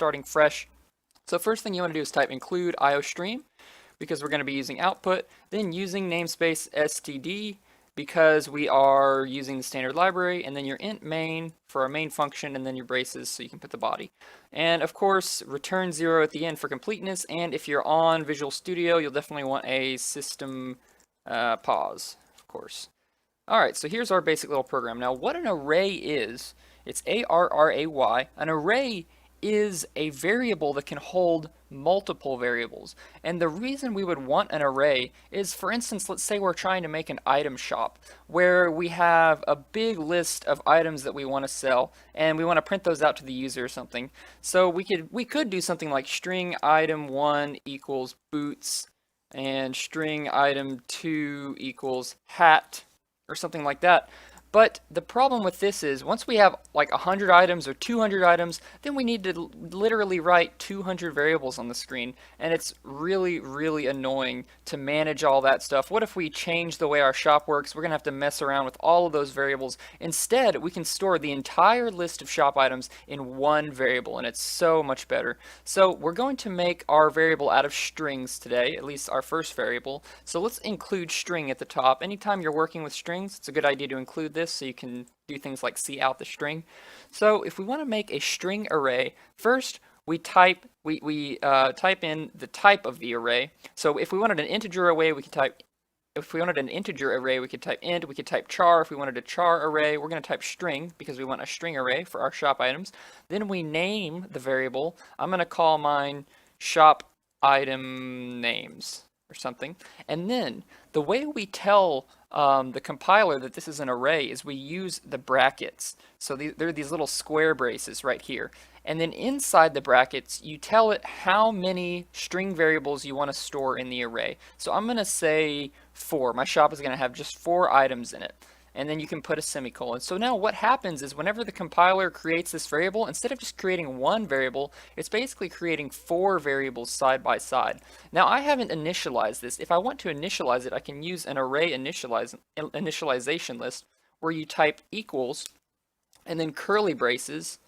starting fresh. So first thing you want to do is type include IOStream because we're going to be using output, then using namespace std because we are using the standard library, and then your int main for our main function, and then your braces so you can put the body. And of course, return 0 at the end for completeness, and if you're on Visual Studio, you'll definitely want a system pause, of course. Alright, so here's our basic little program. Now, what an array is, it's A-R-R-A-Y. An array is a variable that can hold multiple variables. And the reason we would want an array is, for instance, let's say we're trying to make an item shop where we have a big list of items that we want to sell and we want to print those out to the user or something. So we could do something like string item 1 equals boots and string item 2 equals hat or something like that. But the problem with this is once we have like 100 items or 200 items, then we need to literally write 200 variables on the screen, and it's really, really annoying to manage all that stuff. What if we change the way our shop works? We're going to have to mess around with all of those variables. Instead, we can store the entire list of shop items in one variable, and it's so much better. So we're going to make our variable out of strings today, at least our first variable. So let's include string at the top. Anytime you're working with strings, it's a good idea to include this so you can do things like see out the string. So if we want to make a string array, first we type in the type of the array. So if we wanted an integer array, we could type int, we could type char. If we wanted a char array, we're going to type string because we want a string array for our shop items. Then we name the variable. I'm going to call mine shop item names or something. And then the way we tell the compiler that this is an array is we use the brackets. So there are these little square braces right here. And then inside the brackets, you tell it how many string variables you want to store in the array. So I'm going to say 4. My shop is going to have just 4 items in it. And then you can put a semicolon. So now what happens is whenever the compiler creates this variable, instead of just creating one variable, it's basically creating 4 variables side by side. Now I haven't initialized this. If I want to initialize it, I can use an array initialization list where you type equals and then curly braces,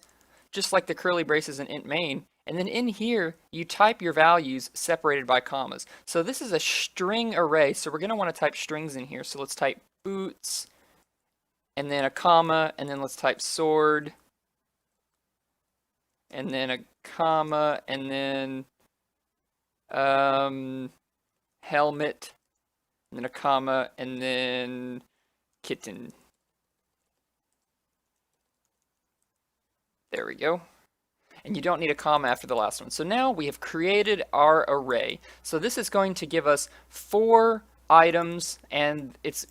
just like the curly braces in int main. And then in here, you type your values separated by commas. So this is a string array, so we're going to want to type strings in here. So let's type boots, and then a comma, and then let's type sword, and then a comma, and then helmet, and then a comma, and then kitten. There we go. And you don't need a comma after the last one. So now we have created our array. So this is going to give us 4 items, and it's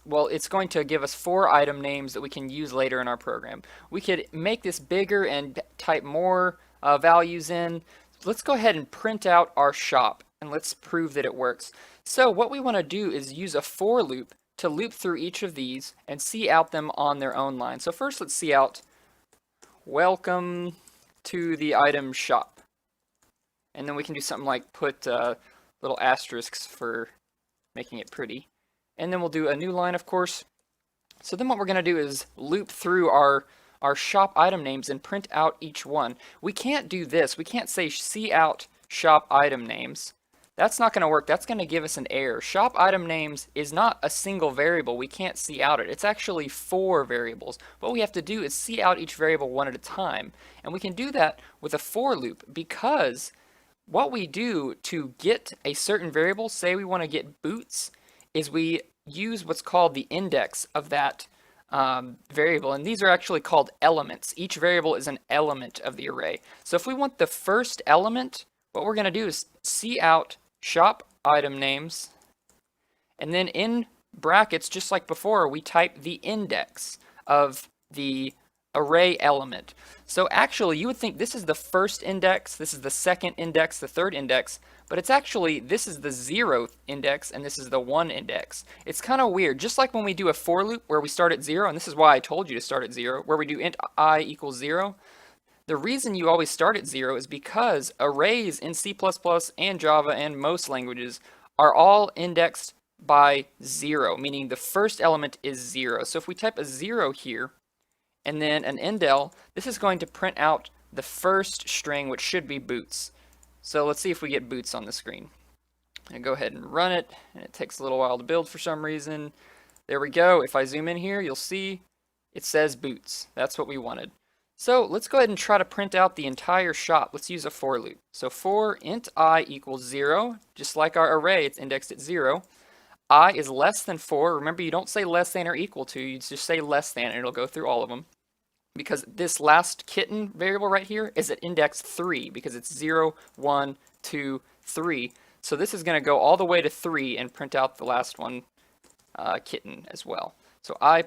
going to give us 4 item names that we can use later in our program. We could make this bigger and type more values in. Let's go ahead and print out our shop, and let's prove that it works. So what we want to do is use a for loop to loop through each of these and see out them on their own line. So first let's see out welcome to the item shop. And then we can do something like put little asterisks for making it pretty. And then we'll do a new line, of course. So then what we're going to do is loop through our shop item names and print out each one. We can't do this. We can't say see out shop item names. That's not going to work. That's going to give us an error. Shop item names is not a single variable. We can't see out it. It's actually 4 variables. What we have to do is see out each variable one at a time. And we can do that with a for loop because what we do to get a certain variable, say we want to get boots, is we use what's called the index of that variable. And these are actually called elements. Each variable is an element of the array. So if we want the first element, what we're going to do is see out shop item names, and then in brackets, just like before, we type the index of the array element. So actually, you would think this is the first index, this is the second index, the third index, but it's actually, this is the 0th index, and this is the 1 index. It's kind of weird, just like when we do a for loop where we start at 0, and this is why I told you to start at 0, where we do int I equals 0. The reason you always start at 0 is because arrays in C++ and Java and most languages are all indexed by 0, meaning the first element is 0. So if we type a 0 here and then an indel, this is going to print out the first string, which should be boots. So let's see if we get boots on the screen. I'm going to go ahead and run it, and it takes a little while to build for some reason. There we go. If I zoom in here, you'll see it says boots. That's what we wanted. So let's go ahead and try to print out the entire shop. Let's use a for loop. So for int I equals 0, just like our array, it's indexed at 0. I is less than 4. Remember, you don't say less than or equal to, you just say less than, and it'll go through all of them. Because this last kitten variable right here is at index 3, because it's 0, 1, 2, 3. So this is going to go all the way to 3 and print out the last one, kitten, as well. So I++,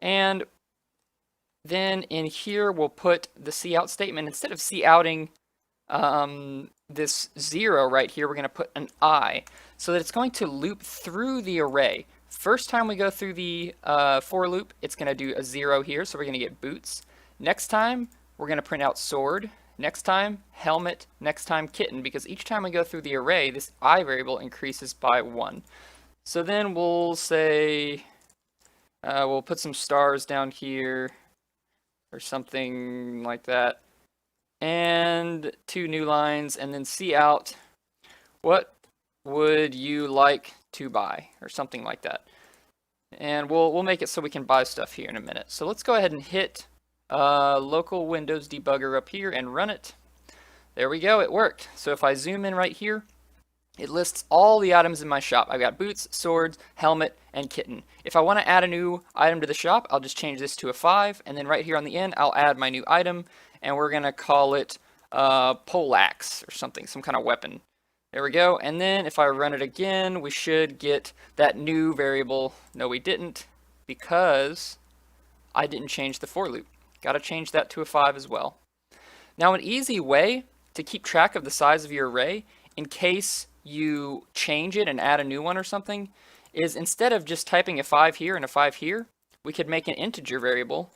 and then in here we'll put the cout statement. Instead of couting this 0 right here, we're going to put an I, so that it's going to loop through the array. First time we go through the for loop, it's going to do a 0 here, so we're going to get boots. Next time, we're going to print out sword. Next time, helmet. Next time, kitten, because each time we go through the array, this I variable increases by 1. So then we'll say, we'll put some stars down here, or something like that. And 2 new lines, and then cout, what would you like to buy, or something like that. And we'll make it so we can buy stuff here in a minute. So let's go ahead and hit local Windows debugger up here and run it. There we go, it worked. So if I zoom in right here, it lists all the items in my shop. I've got boots, swords, helmet, and kitten. If I want to add a new item to the shop, I'll just change this to a 5, and then right here on the end, I'll add my new item, and we're going to call it poleaxe or something, some kind of weapon. There we go, and then if I run it again, we should get that new variable. No, we didn't, because I didn't change the for loop. Got to change that to a 5 as well. Now, an easy way to keep track of the size of your array, in case you change it and add a new one or something, is instead of just typing a 5 here and a 5 here, we could make an integer variable,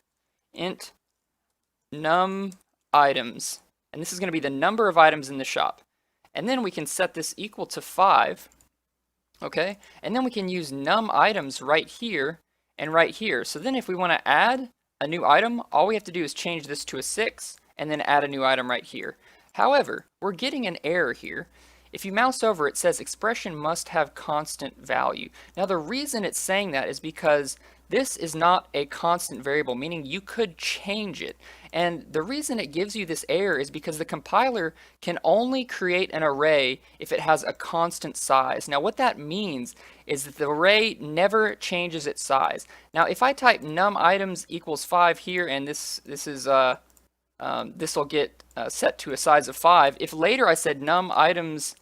int num items, and this is going to be the number of items in the shop. And then we can set this equal to 5, okay? And then we can use num items right here and right here. So then if we want to add a new item, all we have to do is change this to a 6 and then add a new item right here. However, we're getting an error here. If you mouse over, it says expression must have constant value. Now the reason it's saying that is because this is not a constant variable, meaning you could change it. And the reason it gives you this error is because the compiler can only create an array if it has a constant size. Now what that means is that the array never changes its size. Now if I type num items equals 5 here, and this will get set to a size of 5. If later I said num items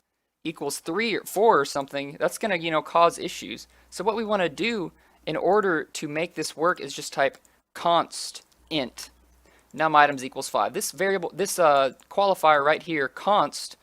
equals 3 or 4 or something, that's going to, cause issues. So what we want to do in order to make this work is just type const int num items equals 5. This variable, this qualifier right here, const,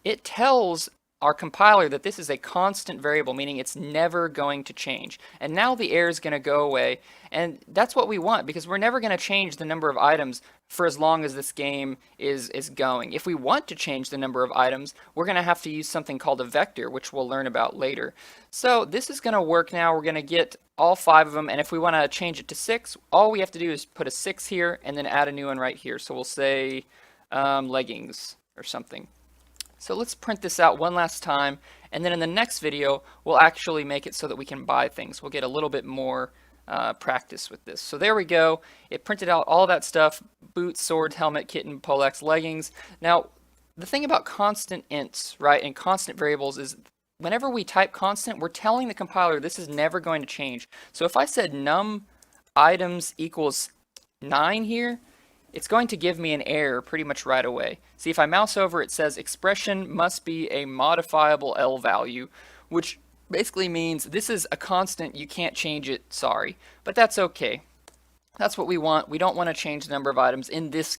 it tells our compiler that this is a constant variable, meaning it's never going to change. And now the error is going to go away, and that's what we want, because we're never going to change the number of items for as long as this game is going. If we want to change the number of items, we're going to have to use something called a vector, which we'll learn about later. So this is going to work now. We're going to get all 5 of them, and if we want to change it to 6, all we have to do is put a 6 here and then add a new one right here. So we'll say leggings or something. So let's print this out one last time, and then in the next video, we'll actually make it so that we can buy things. We'll get a little bit more practice with this. So there we go. It printed out all that stuff: boots, sword, helmet, kitten, poleaxe, leggings. Now, the thing about constant ints, right, and constant variables is whenever we type constant, we're telling the compiler this is never going to change. So if I said num items equals 9 here, it's going to give me an error pretty much right away. See, if I mouse over, it says expression must be a modifiable L value, which basically means this is a constant, you can't change it, sorry. But that's okay. That's what we want. We don't want to change the number of items in this